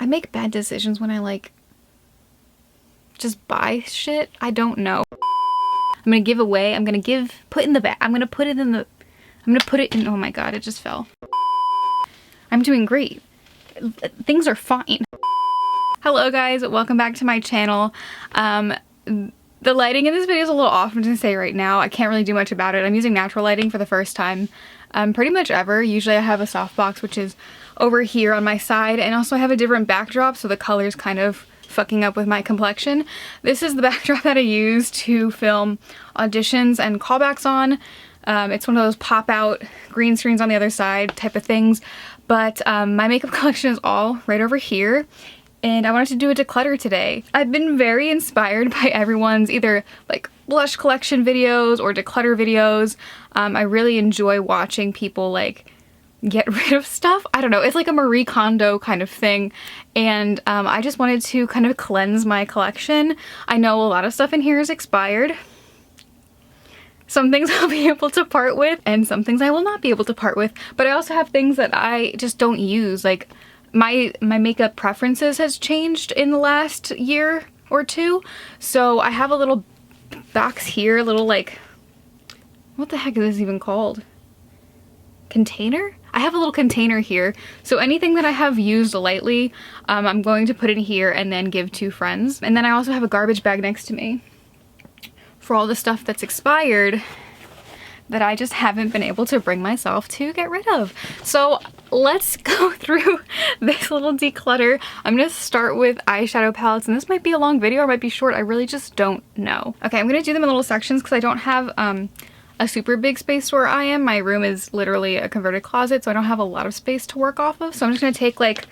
I make bad decisions when I like just buy shit. I don't know. I'm gonna give away, I'm gonna put in the bag. I'm gonna put it in, oh my god, it just fell. I'm doing great. Things are fine. Hello guys, welcome back to my channel. The lighting in this video is a little off, I'm gonna say right now. I can't really do much about it. I'm using natural lighting for the first time pretty much ever. Usually I have a softbox, which is over here on my side, and also I have a different backdrop, so the color's kind of fucking up with my complexion. This is the backdrop that I use to film auditions and callbacks on. It's one of those pop-out green screens on the other side type of things, but my makeup collection is all right over here. And I wanted to do a declutter today. I've been very inspired by everyone's either like blush collection videos or declutter videos. I really enjoy watching people like get rid of stuff. I don't know, it's like a Marie Kondo kind of thing. And I just wanted to kind of cleanse my collection. I know a lot of stuff in here is expired. Some things I'll be able to part with and some things I will not be able to part with. But I also have things that I just don't use. Like my makeup preferences has changed in the last year or two. So I have a little box here, a little like, what the heck is this even called? Container? I have a little container here. So anything that I have used lightly, I'm going to put in here and then give to friends. And then I also have a garbage bag next to me for all the stuff that's expired that I just haven't been able to bring myself to get rid of. So let's go through this little declutter. I'm gonna start with eyeshadow palettes, and this might be a long video or might be short. I really just don't know. Okay, I'm gonna do them in little sections because I don't have a super big space where I am. My room is literally a converted closet, so I don't have a lot of space to work off of. So I'm just gonna take like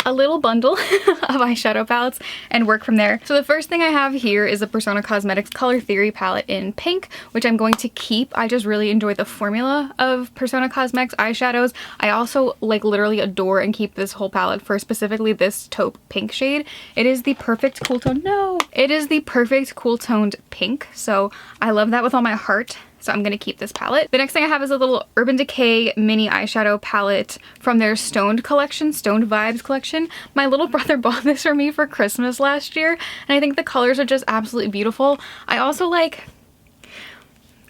a little bundle of eyeshadow palettes and work from there. So the first thing I have here is the Persona Cosmetics Color Theory palette in pink, which I'm going to keep. I just really enjoy the formula of Persona Cosmetics eyeshadows. I also like literally adore and keep this whole palette for specifically this taupe pink shade. It is the perfect cool tone. No! It is the perfect cool toned pink, so I love that with all my heart. So I'm gonna keep this palette. The next thing I have is a little Urban Decay mini eyeshadow palette from their Stoned collection, Stoned Vibes collection. My little brother bought this for me for Christmas last year, and I think the colors are just absolutely beautiful. I also like,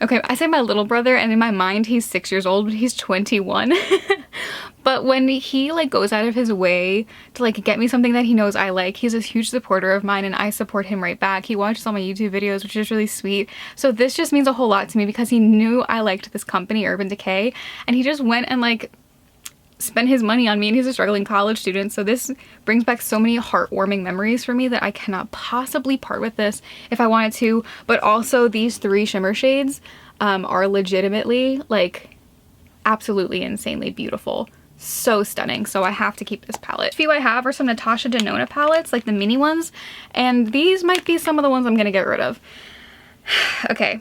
okay, I say my little brother, and in my mind he's 6 years old, but he's 21. But when he like goes out of his way to like get me something that he knows I like, he's a huge supporter of mine and I support him right back. He watches all my YouTube videos, which is really sweet. So this just means a whole lot to me because he knew I liked this company, Urban Decay, and he just went and like spent his money on me, and he's a struggling college student. So this brings back so many heartwarming memories for me that I cannot possibly part with this if I wanted to. But also these three shimmer shades are legitimately like absolutely insanely beautiful. So stunning, so I have to keep this palette. A few I have are some Natasha Denona palettes, like the mini ones, and these might be some of the ones I'm gonna get rid of. Okay,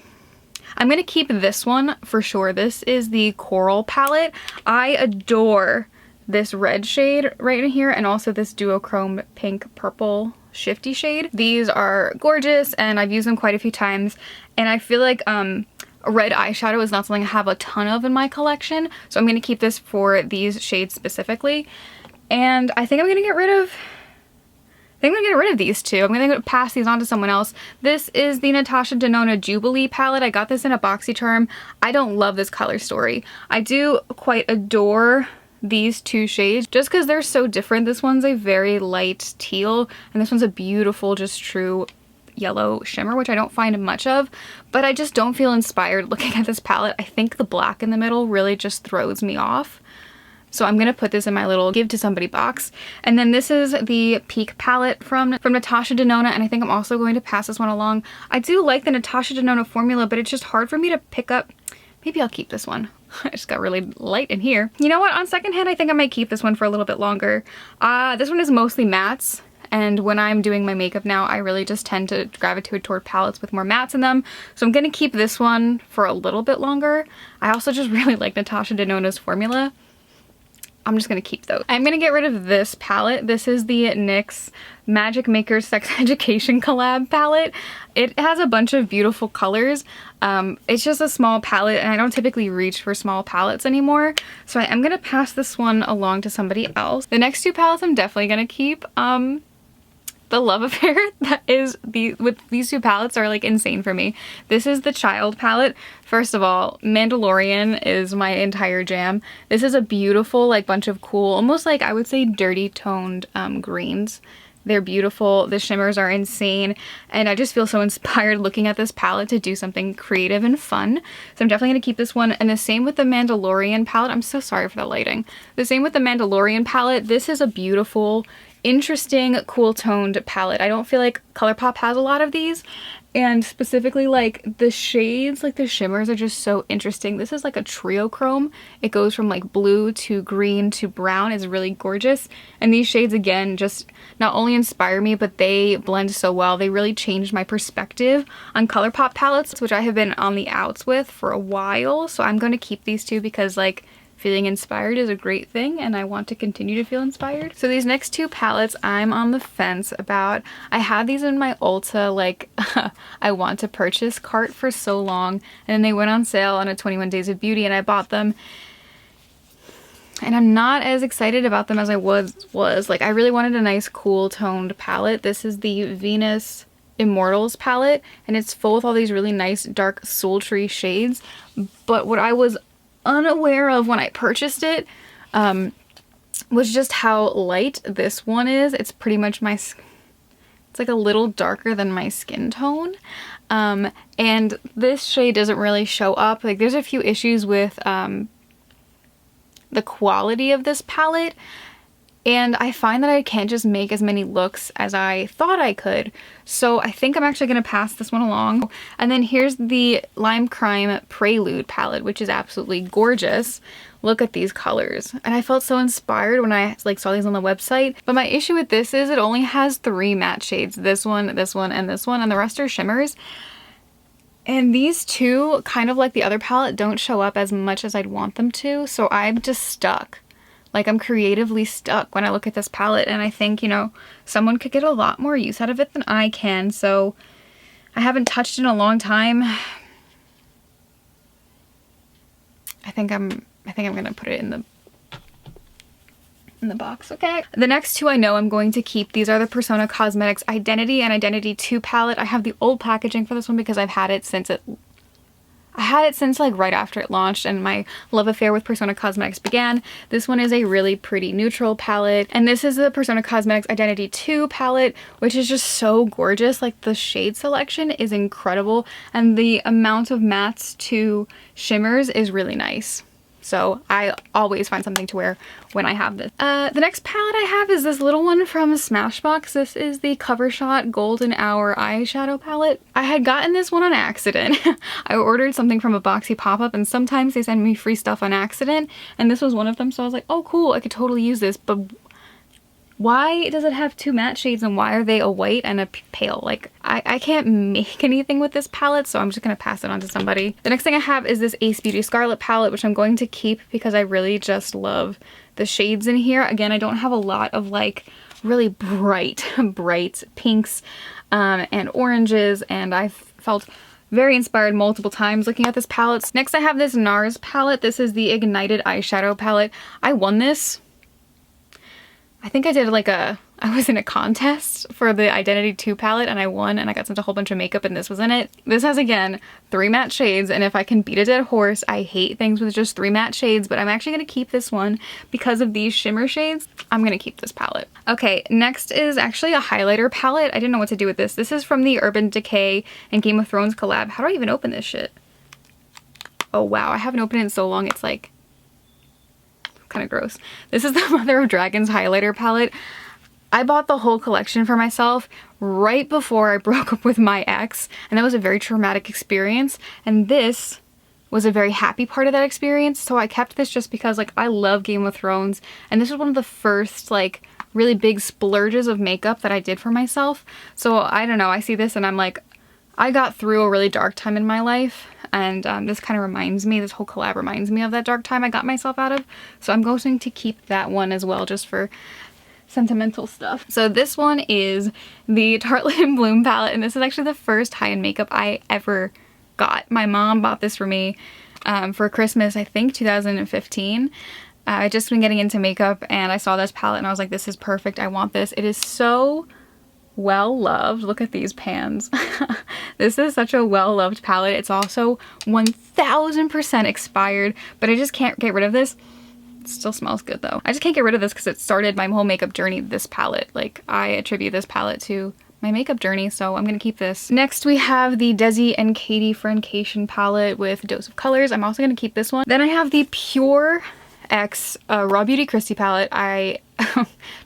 I'm gonna keep this one for sure. This is the Coral palette. I adore this red shade right in here and also this duochrome pink purple shifty shade. These are gorgeous and I've used them quite a few times, and I feel like red eyeshadow is not something I have a ton of in my collection, so I'm going to keep this for these shades specifically. And I think I'm going to get rid of these two. I'm going to pass these on to someone else. This is the Natasha Denona Jubilee palette. I got this in a BoxyCharm. I don't love this color story. I do quite adore these two shades just because they're so different. This one's a very light teal and this one's a beautiful, just true yellow shimmer, which I don't find much of, but I just don't feel inspired looking at this palette. I think the black in the middle really just throws me off. So I'm gonna put this in my little give to somebody box. And then this is the Peak palette from Natasha Denona, and I think I'm also going to pass this one along. I do like the Natasha Denona formula, but it's just hard for me to pick up. Maybe I'll keep this one. I just got really light in here. You know what? On second hand, I think I might keep this one for a little bit longer. This one is mostly mattes. And when I'm doing my makeup now, I really just tend to gravitate toward palettes with more mattes in them. So I'm gonna keep this one for a little bit longer. I also just really like Natasha Denona's formula. I'm just gonna keep those. I'm gonna get rid of this palette. This is the NYX Magic Maker Sex Education Collab palette. It has a bunch of beautiful colors. It's just a small palette and I don't typically reach for small palettes anymore. So I am gonna pass this one along to somebody else. The next two palettes I'm definitely gonna keep. The love affair that is with these two palettes are like insane for me. This is the Child palette. First of all, Mandalorian is my entire jam. This is a beautiful like bunch of cool, almost like I would say dirty toned greens. They're beautiful. The shimmers are insane. And I just feel so inspired looking at this palette to do something creative and fun. So I'm definitely going to keep this one. And the same with the Mandalorian palette. I'm so sorry for the lighting. The same with the Mandalorian palette. This is a beautiful, interesting, cool toned palette. I don't feel like Colourpop has a lot of these. And specifically like the shades, like the shimmers are just so interesting. This is like a trio chrome. It goes from like blue to green to brown. It's really gorgeous. And these shades again just not only inspire me, but they blend so well. They really changed my perspective on Colourpop palettes, which I have been on the outs with for a while. So I'm going to keep these two because like feeling inspired is a great thing and I want to continue to feel inspired. So these next two palettes I'm on the fence about. I had these in my Ulta like I want to purchase cart for so long, and then they went on sale on a 21 Days of Beauty and I bought them. And I'm not as excited about them as I was. Like I really wanted a nice cool toned palette. This is the Venus Immortals palette and it's full with all these really nice dark sultry shades. But what I was unaware of when I purchased it was just how light this one is. It's pretty much it's like a little darker than my skin tone. And this shade doesn't really show up. Like there's a few issues with the quality of this palette. And I find that I can't just make as many looks as I thought I could. So I think I'm actually going to pass this one along. And then here's the Lime Crime Prelude palette, which is absolutely gorgeous. Look at these colors. And I felt so inspired when I like saw these on the website. But my issue with this is it only has 3 matte shades. This one, and this one, and the rest are shimmers. And these two, kind of like the other palette, don't show up as much as I'd want them to. So I'm just stuck. Like I'm creatively stuck when I look at this palette, and I think, you know, someone could get a lot more use out of it than I can. So I haven't touched it in a long time. I think I'm gonna put it in the box, okay? The next two I know I'm going to keep. These are the Persona Cosmetics Identity and Identity 2 palette. I have the old packaging for this one because I've had it since like right after it launched and my love affair with Persona Cosmetics began. This one is a really pretty neutral palette, and this is the Persona Cosmetics Identity 2 palette, which is just so gorgeous. Like the shade selection is incredible and the amount of mattes to shimmers is really nice. So I always find something to wear when I have this. The next palette I have is this little one from Smashbox. This is the Cover Shot Golden Hour eyeshadow palette. I had gotten this one on accident. I ordered something from a Boxy pop-up and sometimes they send me free stuff on accident, and this was one of them, so I was like, oh cool, I could totally use this. But why does it have 2 matte shades and why are they a white and a pale? Like I can't make anything with this palette, so I'm just gonna pass it on to somebody. The next thing I have is this Ace Beauty Scarlet palette, which I'm going to keep because I really just love the shades in here. Again, I don't have a lot of like really bright pinks and oranges, and I've felt very inspired multiple times looking at this palette. Next I have this Nars palette. This is the Ignited Eyeshadow palette. I won this. I think I did like I was in a contest for the Identity 2 palette and I won, and I got sent a whole bunch of makeup and this was in it. This has, again, 3 matte shades, and if I can beat a dead horse, I hate things with just 3 matte shades, but I'm actually going to keep this one because of these shimmer shades. I'm going to keep this palette. Okay, next is actually a highlighter palette. I didn't know what to do with this. This is from the Urban Decay and Game of Thrones collab. How do I even open this shit? Oh wow, I haven't opened it in so long, it's like kind of gross. This is the Mother of Dragons highlighter palette. I bought the whole collection for myself right before I broke up with my ex, and that was a very traumatic experience, and this was a very happy part of that experience, so I kept this just because like I love Game of Thrones, and this was one of the first like really big splurges of makeup that I did for myself. So I don't know, I see this and I'm like, I got through a really dark time in my life, and this kind of reminds me, this whole collab reminds me of that dark time I got myself out of. So I'm going to keep that one as well, just for sentimental stuff. So this one is the Tartlet Bloom palette, and this is actually the first high-end makeup I ever got. My mom bought this for me for Christmas, I think 2015. I just been getting into makeup and I saw this palette and I was like, this is perfect, I want this. It is so well loved. Look at these pans. This is such a well loved palette. It's also 1000% expired, but I just can't get rid of this. It still smells good though. I just can't get rid of this because it started my whole makeup journey, this palette. Like, I attribute this palette to my makeup journey, so I'm gonna keep this. Next we have the Desi and Katie Francatian palette with Dose of Colors. I'm also gonna keep this one. Then I have the Pure X Raw Beauty Kristi palette. I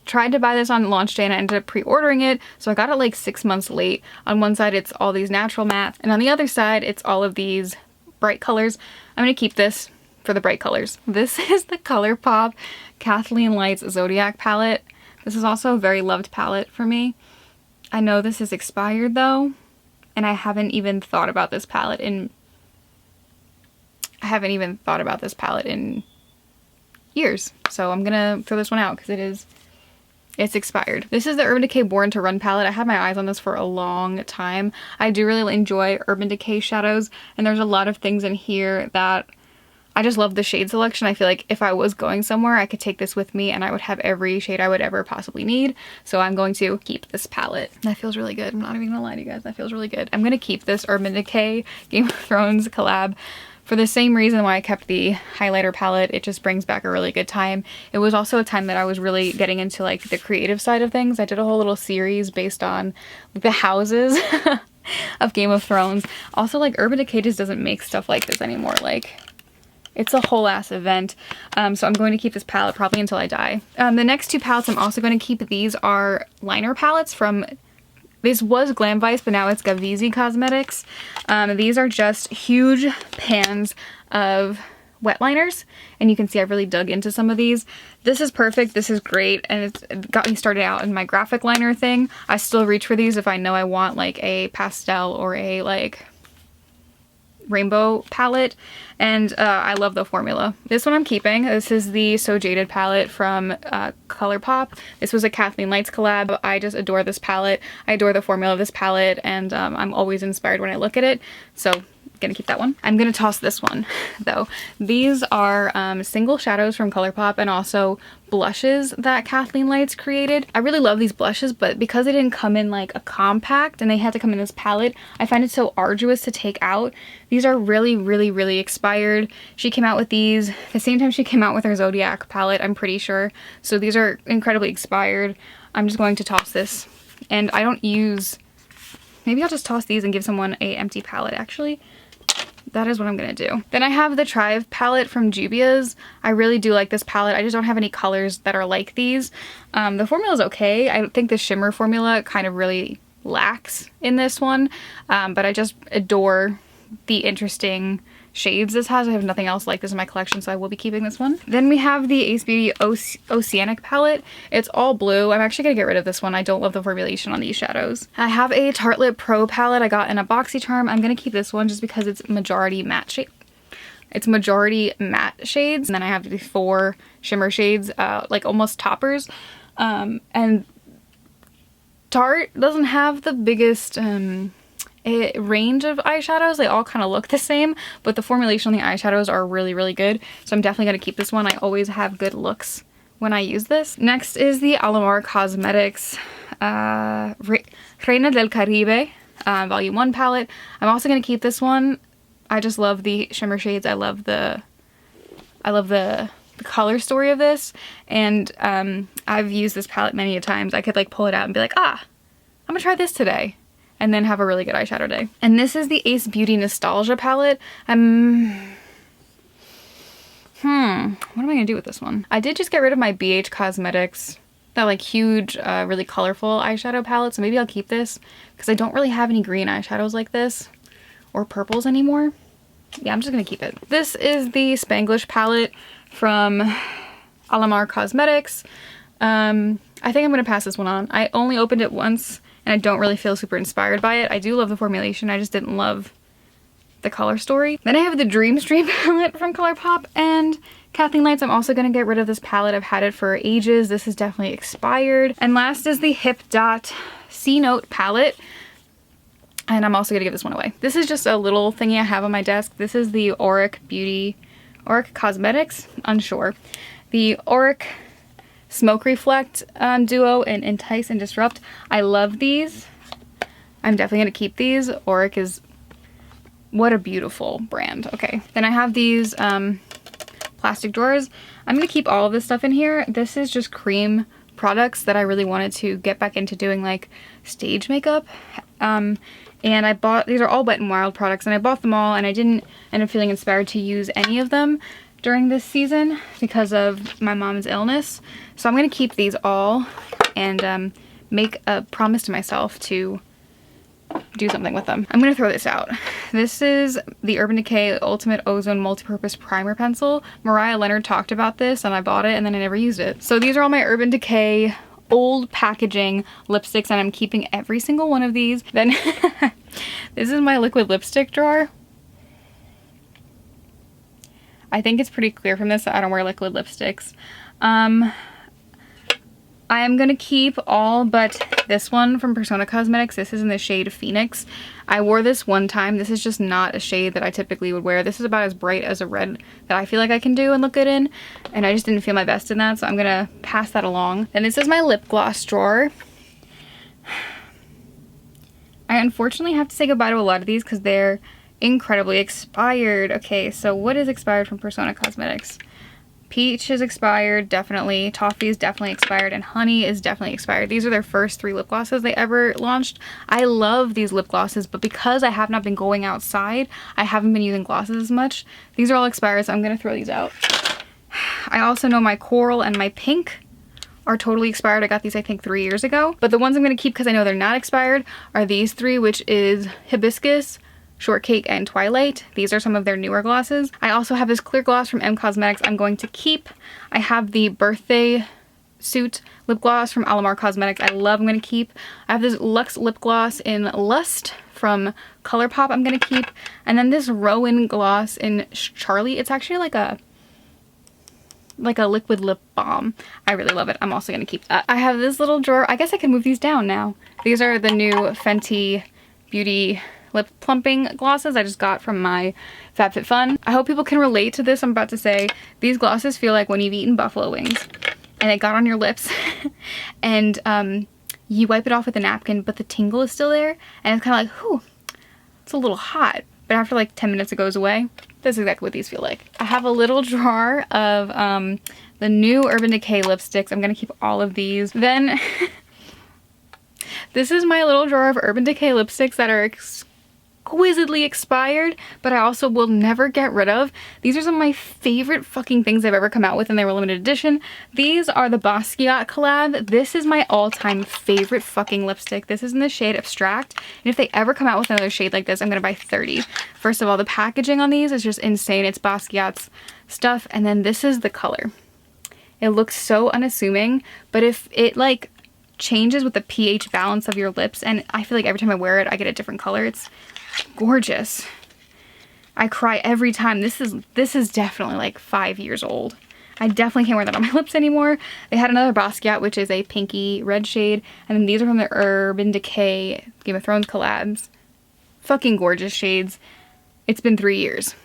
tried to buy this on launch day and I ended up pre-ordering it, so I got it like 6 months late. On one side it's all these natural mattes, and on the other side it's all of these bright colors. I'm gonna keep this for the bright colors. This is the Colourpop Kathleenlights Zodiac palette. This is also a very loved palette for me. I know this is expired though, and I haven't even thought about this palette in years, so I'm gonna throw this one out because it's expired. This is the Urban Decay Born to Run palette. I had my eyes on this for a long time. I do really enjoy Urban Decay shadows, and there's a lot of things in here that I just love the shade selection. I feel like if I was going somewhere, I could take this with me and I would have every shade I would ever possibly need. So I'm going to keep this palette. That feels really good. I'm not even gonna lie to you guys, that feels really good. I'm gonna keep this Urban Decay Game of Thrones collab for the same reason why I kept the highlighter palette. It just brings back a really good time. It was also a time that I was really getting into like the creative side of things. I did a whole little series based on the houses of Game of Thrones. Also, like, Urban Decay just doesn't make stuff like this anymore. Like, it's a whole ass event. So I'm going to keep this palette probably until I die. The next two palettes I'm also going to keep. These are liner palettes from, this was Glam Vice, but now it's Gavisi Cosmetics. These are just huge pans of wet liners, and you can see I've really dug into some of these. This is perfect, this is great, and it got me started out in my graphic liner thing. I still reach for these if I know I want like a pastel or a like rainbow palette, and I love the formula. This one I'm keeping. This is the So Jaded palette from Colourpop. This was a Kathleenlights collab. I just adore this palette. I adore the formula of this palette, and I'm always inspired when I look at it, so gonna keep that one. I'm gonna toss this one though. These are single shadows from Colourpop and also blushes that Kathleenlights created. I really love these blushes, but because they didn't come in like a compact and they had to come in this palette, I find it so arduous to take out. These are really expired. She came out with these the same time she came out with her Zodiac palette, I'm pretty sure. So these are incredibly expired. I'm just going to toss this. And I don't use, maybe I'll just toss these and give someone a empty palette actually. That is what I'm gonna do. Then I have the Trive palette from Jubilee's. I really do like this palette. I just don't have any colors that are like these. The formula is okay. I think the shimmer formula kind of really lacks in this one, but I just adore the interesting shades this has. I have nothing else like this in my collection, so I will be keeping this one. Then we have the Ace Beauty Oceanic palette. It's all blue. I'm actually gonna get rid of this one. I don't love the formulation on these shadows. I have a Tartlet Pro palette I got in a BoxyCharm. I'm gonna keep this one just because it's majority matte shade. It's majority matte shades, and then I have the 4 shimmer shades, like almost toppers. And Tarte doesn't have the biggest a range of eyeshadows. They all kind of look the same, but the formulation on the eyeshadows are really good, so I'm definitely going to keep this one. I always have good looks when I use this. Next is the Alamar Cosmetics Reina del Caribe Volume 1 palette. I'm also going to keep this one. I just love the shimmer shades. I love the color story of this, and I've used this palette many a times. I could like pull it out and be like, ah, I'm gonna try this today, and then have a really good eyeshadow day. And this is the Ace Beauty Nostalgia palette. What am I gonna do with this one? I did just get rid of my BH Cosmetics, that like huge, really colorful eyeshadow palette, so maybe I'll keep this because I don't really have any green eyeshadows like this or purples anymore. Yeah, I'm just gonna keep it. This is the Spanglish palette from Alamar Cosmetics. I think I'm gonna pass this one on. I only opened it once and I don't really feel super inspired by it. I do love the formulation, I just didn't love the color story. Then I have the Dream Stream palette from Colourpop and Kathleenlights. I'm also going to get rid of this palette. I've had it for ages. This is definitely expired. And last is the Hip Dot C Note palette. And I'm also going to give this one away. This is just a little thingy I have on my desk. This is the Auric Cosmetics, unsure. The Auric Smoke Reflect duo in Entice and Disrupt. I love these. I'm definitely going to keep these. Auric is, what a beautiful brand. Okay, then I have these plastic drawers. I'm going to keep all of this stuff in here. This is just cream products that I really wanted to get back into doing, like stage makeup. And I bought, these are all Wet n Wild products, and I bought them all, and I didn't end up feeling inspired to use any of them during this season because of my mom's illness. So I'm going to keep these all and make a promise to myself to do something with them. I'm going to throw this out. This is the Urban Decay Ultimate Ozone Multipurpose Primer Pencil. Mariah Leonard talked about this and I bought it and then I never used it. So these are all my Urban Decay old packaging lipsticks, and I'm keeping every single one of these. Then this is my liquid lipstick drawer. I think it's pretty clear from this that I don't wear liquid lipsticks. I am going to keep all but this one from Persona Cosmetics. This is in the shade Phoenix. I wore this one time. This is just not a shade that I typically would wear. This is about as bright as a red that I feel like I can do and look good in, and I just didn't feel my best in that, so I'm going to pass that along. And this is my lip gloss drawer. I unfortunately have to say goodbye to a lot of these because they're incredibly expired. Okay, so what is expired from Persona Cosmetics? Peach is expired, definitely. Toffee is definitely expired, and Honey is definitely expired. These are their first 3 lip glosses they ever launched. I love these lip glosses, but because I have not been going outside, I haven't been using glosses as much. These are all expired, so I'm gonna throw these out. I also know my Coral and my Pink are totally expired. I got these I think 3 years ago. But the ones I'm gonna keep because I know they're not expired are these 3, which is Hibiscus, Shortcake, and Twilight. These are some of their newer glosses. I also have this clear gloss from M Cosmetics I'm going to keep. I have the Birthday Suit lip gloss from Alamar Cosmetics I love, I'm going to keep. I have this Luxe lip gloss in Lust from Colourpop I'm going to keep. And then this Rowan gloss in Charlie. It's actually like a liquid lip balm. I really love it. I'm also going to keep that. I have this little drawer. I guess I can move these down now. These are the new Fenty Beauty lip plumping glosses I just got from my FabFitFun. I hope people can relate to this I'm about to say. These glosses feel like when you've eaten buffalo wings and it got on your lips and you wipe it off with a napkin, but the tingle is still there and it's kind of like, whew, it's a little hot. But after like 10 minutes it goes away. That's exactly what these feel like. I have a little drawer of the new Urban Decay lipsticks. I'm gonna keep all of these. Then this is my little drawer of Urban Decay lipsticks that are exquisitely expired, but I also will never get rid of. These are some of my favorite fucking things they've ever come out with, and they were limited edition. These are the Basquiat collab. This is my all-time favorite fucking lipstick. This is in the shade Abstract, and if they ever come out with another shade like this, I'm gonna buy 30. First of all, the packaging on these is just insane. It's Basquiat's stuff, and then this is the color. It looks so unassuming, but if it like changes with the pH balance of your lips, and I feel like every time I wear it, I get a different color. It's gorgeous. I cry every time. This is definitely like 5 years old. I definitely can't wear that on my lips anymore. They had another Basquiat, which is a pinky red shade, and then these are from the Urban Decay Game of Thrones collabs. Fucking gorgeous shades. It's been 3 years.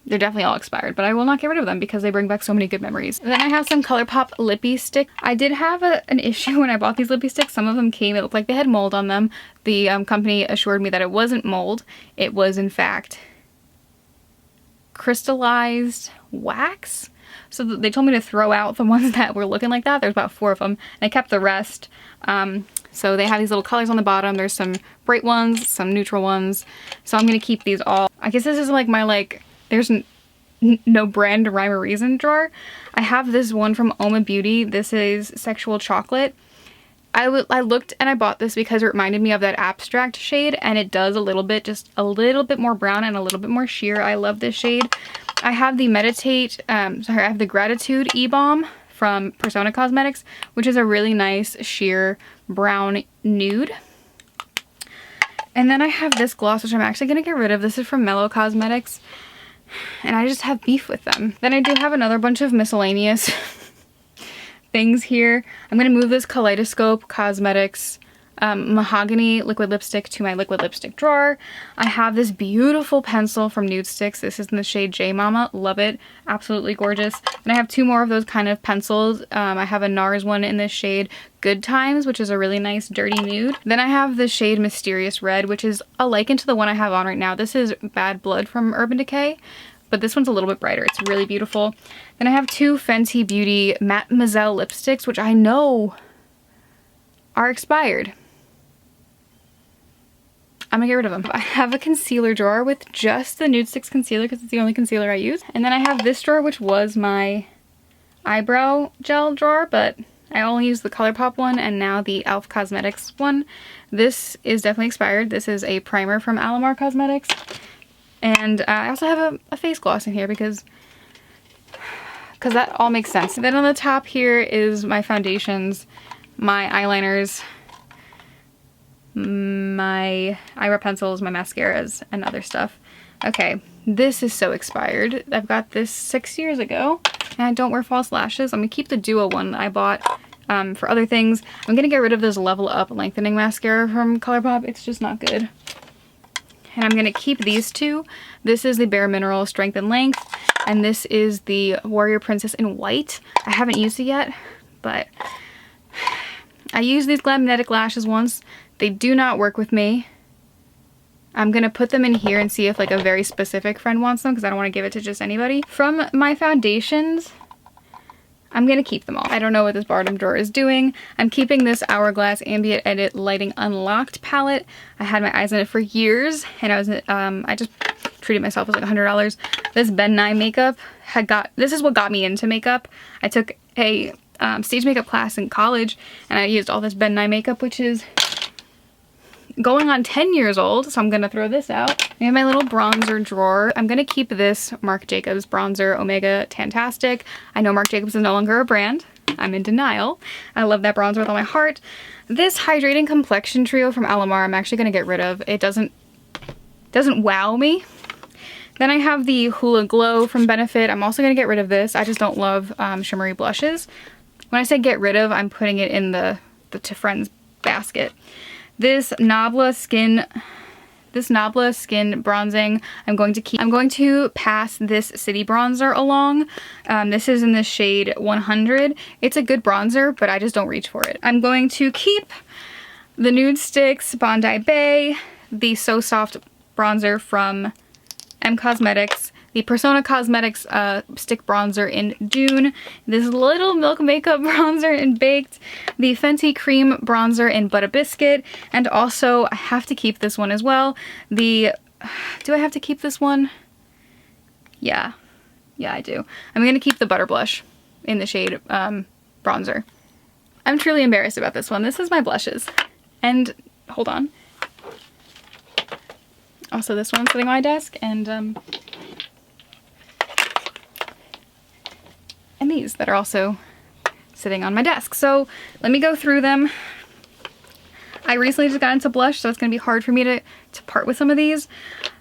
They're definitely all expired, but I will not get rid of them because they bring back so many good memories. Then I have some Colourpop Lippie sticks. I did have an issue when I bought these Lippie sticks. Some of them came, it looked like they had mold on them. The company assured me that it wasn't mold. It was in fact crystallized wax. So they told me to throw out the ones that were looking like that. There's about 4 of them, and I kept the rest. So they have these little colors on the bottom. There's some bright ones, some neutral ones. So I'm gonna keep these all. I guess this is like my there's no brand rhyme or reason drawer. I have this one from Oma Beauty. This is Sexual Chocolate. I looked and I bought this because it reminded me of that Abstract shade, and it does a little bit, just a little bit more brown and a little bit more sheer. I love this shade. I have the I have the Gratitude E-Balm from Persona Cosmetics, which is a really nice sheer brown nude. And then I have this gloss, which I'm actually going to get rid of. This is from Mellow Cosmetics, and I just have beef with them. Then I do have another bunch of miscellaneous things here. I'm going to move this Kaleidoscope Cosmetics Mahogany liquid lipstick to my liquid lipstick drawer. I have this beautiful pencil from Nude Stix. This is in the shade J Mama. Love it. Absolutely gorgeous. And I have two more of those kind of pencils. I have a Nars one in this shade Good Times, which is a really nice dirty nude. Then I have the shade Mysterious Red, which is a liken to the one I have on right now. This is Bad Blood from Urban Decay, but this one's a little bit brighter. It's really beautiful. Then I have two Fenty Beauty Mademoiselle lipsticks, which I know are expired. I'm gonna get rid of them. I have a concealer drawer with just the Nude Stix concealer because it's the only concealer I use. And then I have this drawer, which was my eyebrow gel drawer, but I only use the Colourpop one and now the e.l.f. Cosmetics one. This is definitely expired. This is a primer from Alamar Cosmetics. And I also have a face gloss in here because that all makes sense. Then on the top here is my foundations, my eyeliners, my eyebrow pencils, my mascaras, and other stuff. Okay, this is so expired. I've got this 6 years ago, and I don't wear false lashes. I'm gonna keep the Duo one that I bought for other things. I'm gonna get rid of this Level Up Lengthening Mascara from Colourpop. It's just not good. And I'm gonna keep these two. This is the Bare Mineral Strength and Length, and this is the Warrior Princess in White. I haven't used it yet, but I used these Glamnetic lashes once. They do not work with me. I'm gonna put them in here and see if like a very specific friend wants them because I don't want to give it to just anybody. From my foundations, I'm gonna keep them all. I don't know what this bottom drawer is doing. I'm keeping this Hourglass Ambient Edit Lighting Unlocked palette. I had my eyes on it for years, and I just treated myself as like $100. This Ben Nye makeup this is what got me into makeup. I took a stage makeup class in college, and I used all this Ben Nye makeup, which is going on 10 years old, so I'm gonna throw this out. I have my little bronzer drawer. I'm gonna keep this Marc Jacobs bronzer Omega Tantastic. I know Marc Jacobs is no longer a brand. I'm in denial. I love that bronzer with all my heart. This Hydrating Complexion Trio from Alamar I'm actually gonna get rid of. It doesn't wow me. Then I have the Hoola Glow from Benefit. I'm also gonna get rid of this. I just don't love shimmery blushes. When I say get rid of, I'm putting it in the to friends basket. This Nabla Skin bronzing, I'm going to pass this City bronzer along. This is in the shade 100. It's a good bronzer, but I just don't reach for it. I'm going to keep the Nude Stix Bondi Bay, the So Soft bronzer from M Cosmetics, the Persona Cosmetics stick bronzer in Dune, this Little Milk Makeup bronzer in Baked, the Fenty Cream bronzer in Butter Biscuit, and also I have to keep this one as well. Do I have to keep this one? Yeah, I do. I'm gonna keep the Butter Blush in the shade bronzer. I'm truly embarrassed about this one. This is my blushes. And hold on. Also, this one's sitting on my desk, and these that are also sitting on my desk. So let me go through them. I recently just got into blush, so it's going to be hard for me to part with some of these.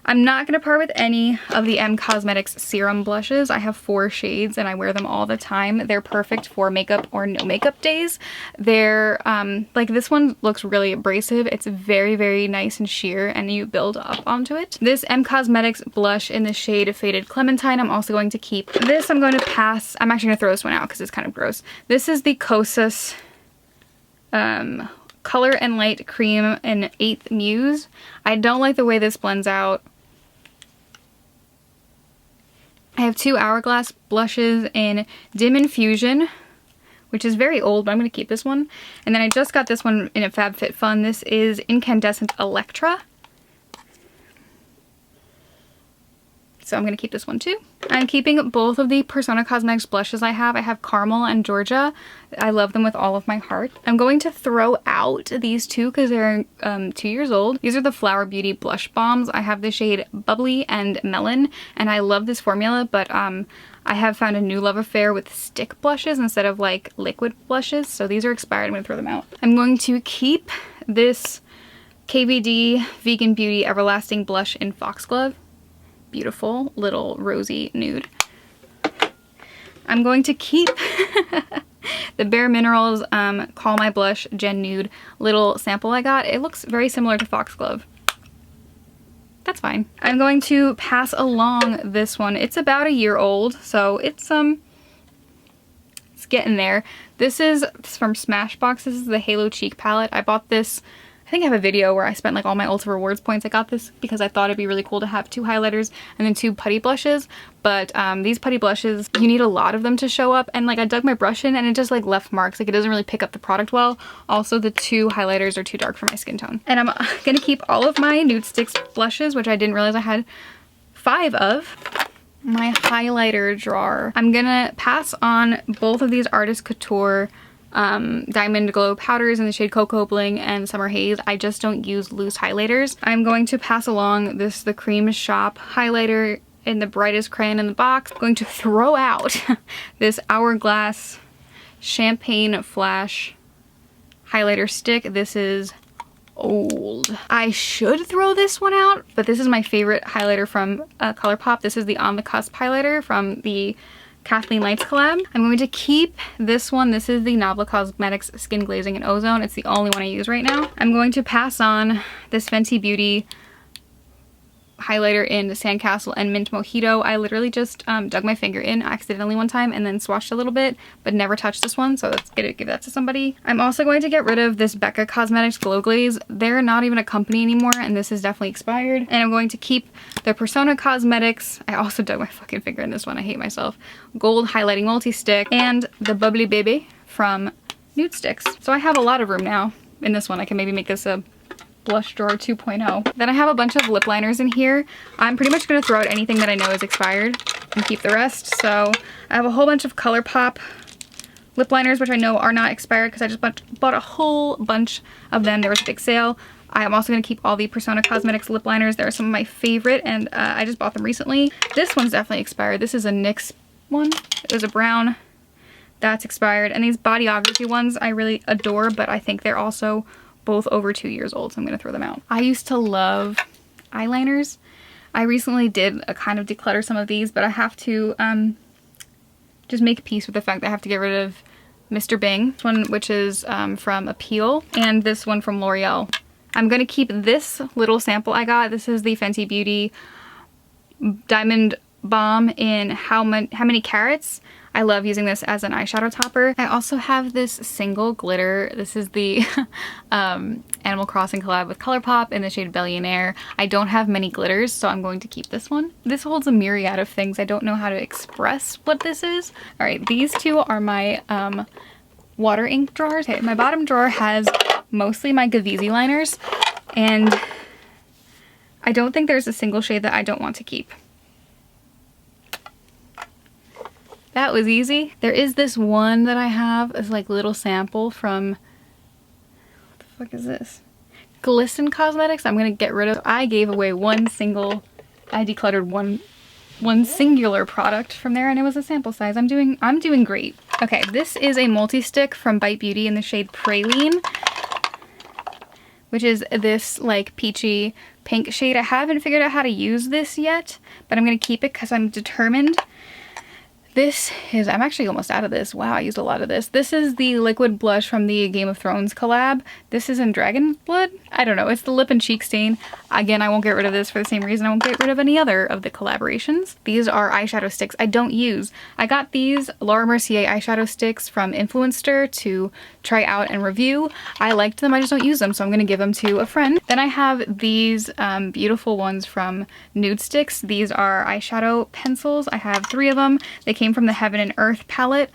I'm not going to part with any of the M Cosmetics Serum blushes. I have 4 shades and I wear them all the time. They're perfect for makeup or no makeup days. They're, like this one looks really abrasive. It's very, very nice and sheer and you build up onto it. This M Cosmetics blush in the shade Faded Clementine, I'm also going to keep. This I'm going to pass. I'm actually going to throw this one out because it's kind of gross. This is the Kosas Color and Light Cream in 8th Muse. I don't like the way this blends out. I have 2 Hourglass blushes in Dim Infusion, which is very old, but I'm going to keep this one. And then I just got this one in a FabFitFun. This is Incandescent Electra. So I'm going to keep this one too. I'm keeping both of the Persona Cosmetics blushes I have. I have Caramel and Georgia. I love them with all of my heart. I'm going to throw out these two because they're 2 years old. These are the Flower Beauty Blush Bombs. I have the shade Bubbly and Melon, and I love this formula, but I have found a new love affair with stick blushes instead of like liquid blushes, so these are expired. I'm going to throw them out. I'm going to keep this KVD Vegan Beauty Everlasting Blush in Foxglove. Beautiful little rosy nude. I'm going to keep the Bare Minerals Call My Blush Gen Nude little sample I got. It looks very similar to Foxglove. That's fine. I'm going to pass along this one. It's about a year old, so it's getting there. This is from Smashbox. This is the Halo Cheek palette. I bought this, I think I have a video where I spent like all my Ulta Rewards points. I got this because I thought it'd be really cool to have 2 highlighters and then 2 putty blushes. But these putty blushes, you need a lot of them to show up. And like I dug my brush in and it just like left marks. Like it doesn't really pick up the product well. Also the 2 highlighters are too dark for my skin tone. And I'm gonna keep all of my Nude Sticks blushes, which I didn't realize I had 5 of. My highlighter drawer. I'm gonna pass on both of these Artist Couture Diamond Glow powders in the shade Cocoa Bling and Summer Haze. I just don't use loose highlighters. I'm going to pass along the Cream Shop highlighter in the brightest crayon in the box. I'm going to throw out this Hourglass Champagne Flash highlighter stick. This is old. I should throw this one out, but this is my favorite highlighter from Colourpop. This is the On the Cusp highlighter from the Kathleenlights collab. I'm going to keep this one. This is the Nabla Cosmetics Skin Glazing in Ozone. It's the only one I use right now. I'm going to pass on this Fenty Beauty highlighter in Sandcastle and Mint Mojito. I literally just dug my finger in accidentally one time and then swatched a little bit, but never touched this one, so let's give that to somebody. I'm also going to get rid of this Becca Cosmetics Glow Glaze. They're not even a company anymore, and this is definitely expired. And I'm going to keep the Persona Cosmetics, I also dug my fucking finger in this one, I hate myself, Gold Highlighting Multi-Stick, and the Bubbly Baby from Nude Sticks. So I have a lot of room now in this one. I can maybe make this a blush drawer 2.0. Then I have a bunch of lip liners in here. I'm pretty much going to throw out anything that I know is expired and keep the rest. So I have a whole bunch of Colourpop lip liners, which I know are not expired because I just bought a whole bunch of them. There was a big sale. I am also going to keep all the Persona Cosmetics lip liners. They're some of my favorite, and I just bought them recently. This one's definitely expired. This is a NYX one. It was a brown. That's expired. And these Bodyography ones I really adore, but I think they're also both over 2 years old, so I'm gonna throw them out. I used to love eyeliners. I recently did a kind of declutter some of these, but I have to just make peace with the fact that I have to get rid of Mr. Bing, this one which is from Appeal, and this one from L'Oreal. I'm gonna keep this little sample I got. This is the Fenty Beauty Diamond Balm in How Many Carats. I love using this as an eyeshadow topper. I also have this single glitter. This is the Animal Crossing collab with Colourpop in the shade Billionaire. I don't have many glitters, so I'm going to keep this one. This holds a myriad of things. I don't know how to express what this is. All right, these 2 are my water ink drawers. Okay, my bottom drawer has mostly my Gavisi liners, and I don't think there's a single shade that I don't want to keep. That was easy. There is this one that I have as like little sample from, what the fuck is this? Glisten Cosmetics. I'm gonna get rid of. I gave away I decluttered one singular product from there, and it was a sample size. I'm doing great. Okay, this is a multi-stick from Bite Beauty in the shade Praline, which is this like peachy pink shade. I haven't figured out how to use this yet, but I'm gonna keep it because I'm determined. This is, I'm actually almost out of this. Wow, I used a lot of this. This is the liquid blush from the Game of Thrones collab. This is in Dragon Blood? I don't know. It's the lip and cheek stain. Again, I won't get rid of this for the same reason I won't get rid of any other of the collaborations. These are eyeshadow sticks I don't use. I got these Laura Mercier eyeshadow sticks from Influencer to try out and review. I liked them, I just don't use them, so I'm gonna give them to a friend. Then I have these beautiful ones from Nude Sticks. These are eyeshadow pencils. I have 3 of them. They came from the Heaven and Earth palette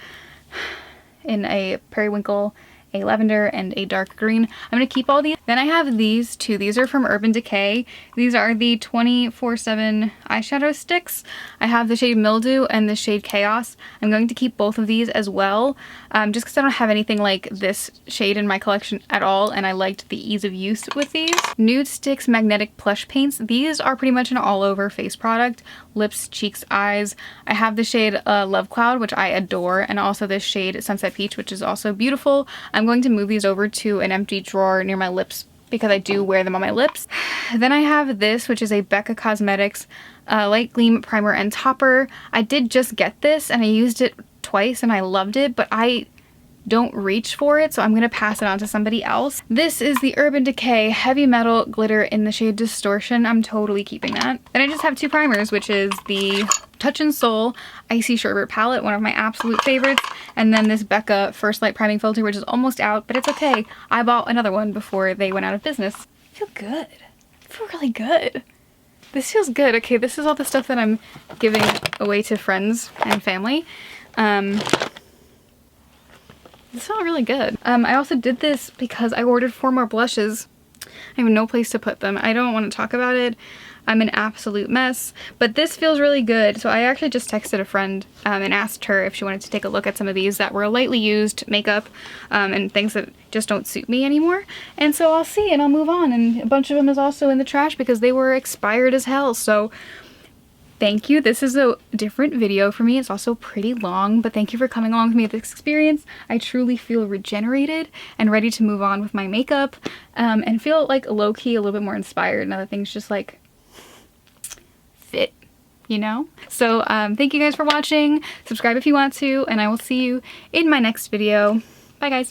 in a periwinkle, a lavender, and a dark green. I'm gonna keep all these. Then I have these 2. These are from Urban Decay. These are the 24/7 eyeshadow sticks. I have the shade Mildew and the shade Chaos. I'm going to keep both of these as well, just because I don't have anything like this shade in my collection at all, and I liked the ease of use with these. Nude Sticks Magnetic Plush Paints. These are pretty much an all-over face product. Lips, cheeks, eyes. I have the shade Love Cloud, which I adore, and also this shade Sunset Peach, which is also beautiful. I'm going to move these over to an empty drawer near my lips because I do wear them on my lips. Then I have this, which is a Becca Cosmetics Light Gleam Primer and Topper. I did just get this and I used it twice and I loved it, but I don't reach for it, so I'm gonna pass it on to somebody else. This is the Urban Decay Heavy Metal Glitter in the shade Distortion. I'm totally keeping that. Then I just have two primers, which is the Touch and Soul Icy Sherbet Palette, one of my absolute favorites, and then this Becca First Light Priming Filter, which is almost out, but it's okay. I bought another one before they went out of business. I feel good. I feel really good. This feels good. Okay, this is all the stuff that I'm giving away to friends and family. This felt really good. I also did this because I ordered 4 more blushes. I have no place to put them. I don't want to talk about it. I'm an absolute mess, but this feels really good. So I actually just texted a friend and asked her if she wanted to take a look at some of these that were lightly used makeup and things that just don't suit me anymore. And so I'll see and I'll move on. And a bunch of them is also in the trash because they were expired as hell. So thank you. This is a different video for me. It's also pretty long, but thank you for coming along with me with this experience. I truly feel regenerated and ready to move on with my makeup and feel like low-key a little bit more inspired and other things just like fit, you know? So thank you guys for watching. Subscribe if you want to, and I will see you in my next video. Bye guys.